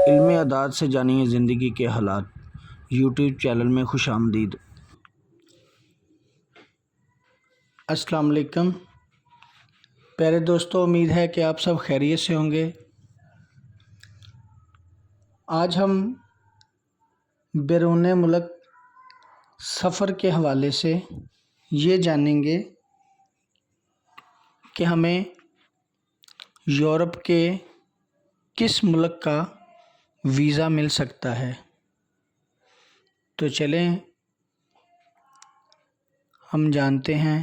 علم اعداد سے جانیے زندگی کے حالات یوٹیوب چینل میں خوش آمدید۔ السلام علیکم پیارے دوستو، امید ہے کہ آپ سب خیریت سے ہوں گے۔ آج ہم بیرون ملک سفر کے حوالے سے یہ جانیں گے کہ ہمیں یورپ کے کس ملک کا ویزا مل سکتا ہے۔ تو چلیں ہم جانتے ہیں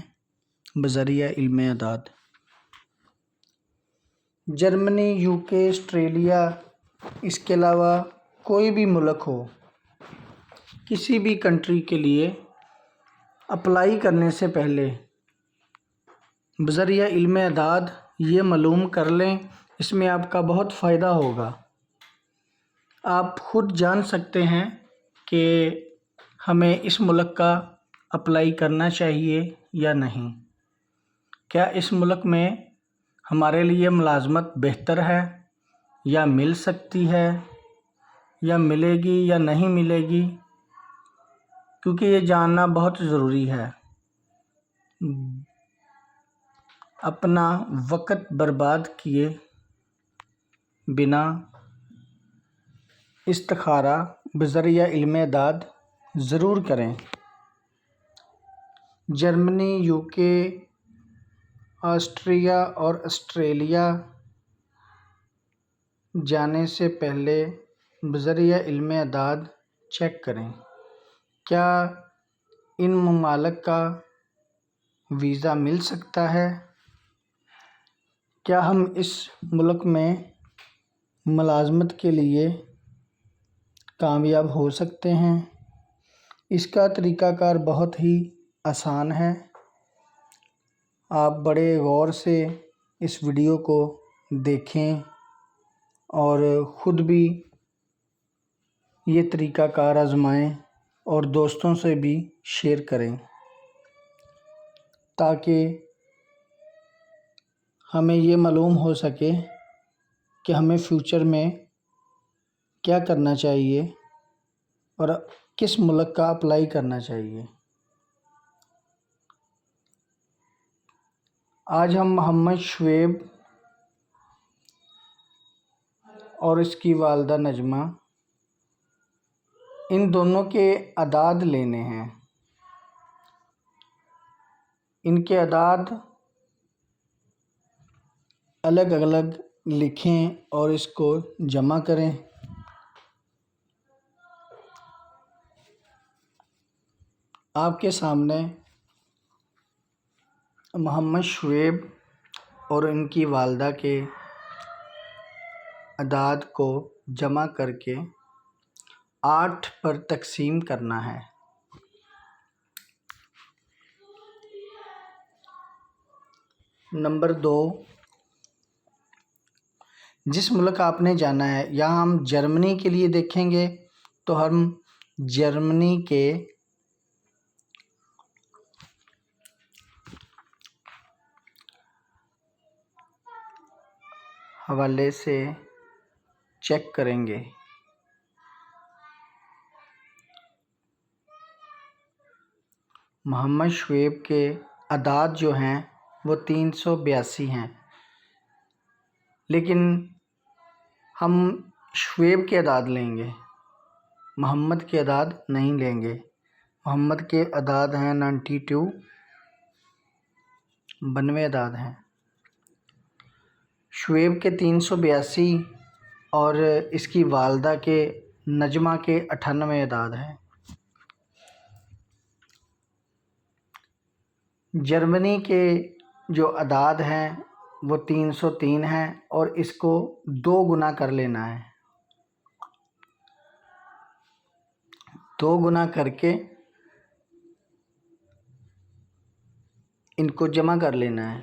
بذریعہ علم اعداد۔ جرمنی، UK، آسٹریلیا، اس کے علاوہ کوئی بھی ملک ہو، کسی بھی کنٹری کے لیے اپلائی کرنے سے پہلے بذریعہ علم اعداد یہ معلوم کر لیں، اس میں آپ کا بہت فائدہ ہوگا۔ آپ خود جان سکتے ہیں کہ ہمیں اس ملک کا اپلائی کرنا چاہیے یا نہیں۔ کیا اس ملک میں ہمارے لیے ملازمت بہتر ہے یا مل سکتی ہے یا ملے گی یا نہیں ملے گی، کیونکہ یہ جاننا بہت ضروری ہے۔ اپنا وقت برباد کیے بنا استخارہ بذریعہ علم اعداد ضرور کریں۔ جرمنی، UK، آسٹریا اور آسٹریلیا جانے سے پہلے بذریعہ علم اعداد چیک کریں، کیا ان ممالک کا ویزا مل سکتا ہے، کیا ہم اس ملک میں ملازمت کے لیے کامیاب ہو سکتے ہیں۔ اس کا طریقہ کار بہت ہی آسان ہے۔ آپ بڑے غور سے اس ویڈیو کو دیکھیں اور خود بھی یہ طریقہ کار آزمائیں اور دوستوں سے بھی شیئر کریں، تاکہ ہمیں یہ معلوم ہو سکے کہ ہمیں فیوچر میں کیا کرنا چاہیے اور کس ملک کا اپلائی کرنا چاہیے۔ آج ہم محمد شعیب اور اس کی والدہ نجمہ، ان دونوں کے اعداد لینے ہیں۔ ان کے اعداد الگ الگ لکھیں اور اس کو جمع کریں۔ آپ کے سامنے محمد شعیب اور ان کی والدہ کے اعداد کو جمع کر کے 8 پر تقسیم کرنا ہے۔ نمبر 2، جس ملک آپ نے جانا ہے، یہاں ہم جرمنی کے لیے دیکھیں گے تو ہم جرمنی کے حوالے سے چیک کریں گے۔ محمد شعیب کے اعداد جو ہیں وہ 382 ہیں، لیکن ہم شعیب کے اعداد لیں گے، محمد کے اعداد نہیں لیں گے۔ محمد کے اعداد ہیں 92، 92 اعداد ہیں۔ شعیب کے 382 اور اس کی والدہ کے نجمہ کے 98 اعداد ہیں۔ جرمنی کے جو اعداد ہیں وہ 303 ہیں اور اس کو 2 گنا کر لینا ہے، 2 گنا کر کے ان کو جمع کر لینا ہے۔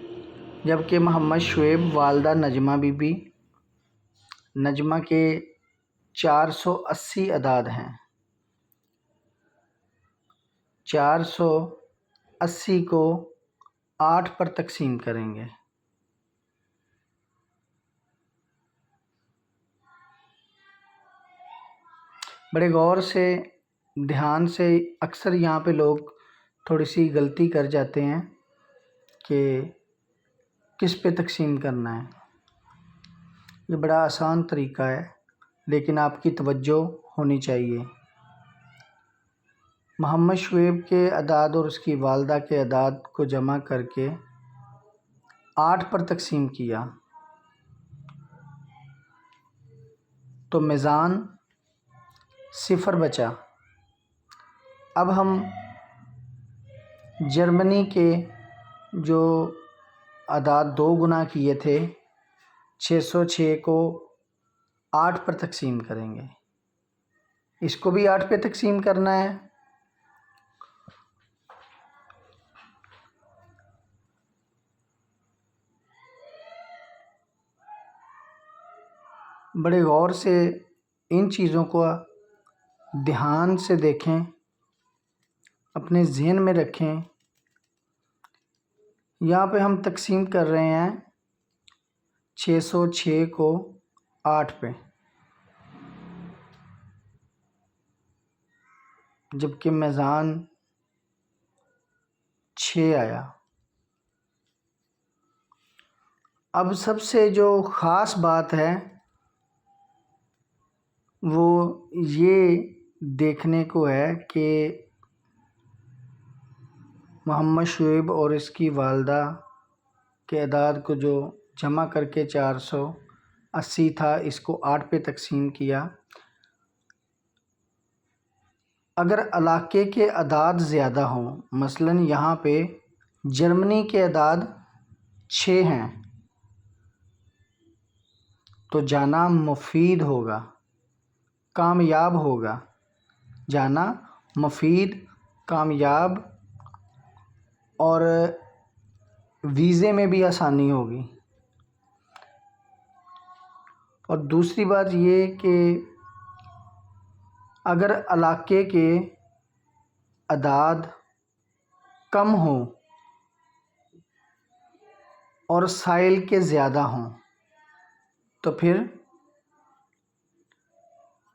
جبکہ محمد شعیب والدہ نجمہ بی بی، نجمہ کے 480 اعداد ہیں۔ 480 کو 8 پر تقسیم کریں گے۔ بڑے غور سے دھیان سے اکثر یہاں پہ لوگ تھوڑی سی غلطی کر جاتے ہیں کہ کس پہ تقسیم کرنا ہے۔ یہ بڑا آسان طریقہ ہے، لیکن آپ کی توجہ ہونی چاہیے۔ محمد شعیب کے اعداد اور اس کی والدہ کے اعداد کو جمع کر کے 8 پر تقسیم کیا تو میزان 0 بچا۔ اب ہم جرمنی کے جو اعداد 2 گنا کیے تھے 606 کو 8 پر تقسیم کریں گے۔ اس کو بھی 8 پہ تقسیم کرنا ہے۔ بڑے غور سے ان چیزوں کو دھیان سے دیکھیں، اپنے ذہن میں رکھیں۔ یہاں پہ ہم تقسیم کر رہے ہیں 606 کو 8 پہ، جبکہ میزان 6 آیا۔ اب سب سے جو خاص بات ہے وہ یہ دیکھنے کو ہے کہ محمد شعیب اور اس کی والدہ کے اعداد کو جو جمع کر کے 480 تھا، اس کو 8 پہ تقسیم کیا۔ اگر علاقے کے اعداد زیادہ ہوں، مثلاً یہاں پہ جرمنی کے اعداد 6 ہیں، تو جانا مفید ہوگا، کامیاب ہوگا۔ جانا مفید، کامیاب، اور ویزے میں بھی آسانی ہوگی۔ اور دوسری بات یہ کہ اگر علاقے کے اعداد کم ہوں اور سائل کے زیادہ ہوں تو پھر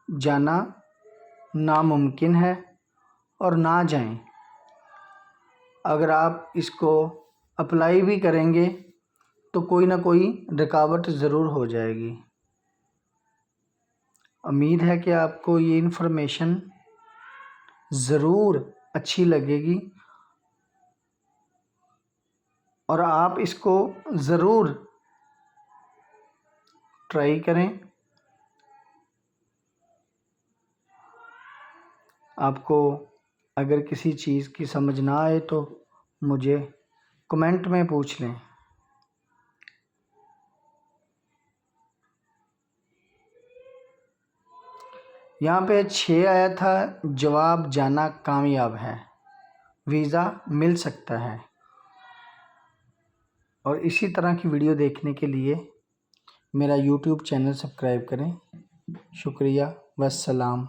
جانا ناممکن ہے اور نہ جائیں۔ اگر آپ اس کو اپلائی بھی کریں گے تو کوئی نہ کوئی رکاوٹ ضرور ہو جائے گی۔ امید ہے کہ آپ کو یہ انفارمیشن ضرور اچھی لگے گی اور آپ اس کو ضرور ٹرائی کریں۔ آپ کو اگر کسی چیز کی سمجھ نہ آئے تو مجھے کمنٹ میں پوچھ لیں۔ یہاں پہ 6 آیا تھا، جواب جانا کامیاب ہے، ویزا مل سکتا ہے۔ اور اسی طرح کی ویڈیو دیکھنے کے لیے میرا یوٹیوب چینل سبسکرائب کریں۔ شکریہ، والسلام۔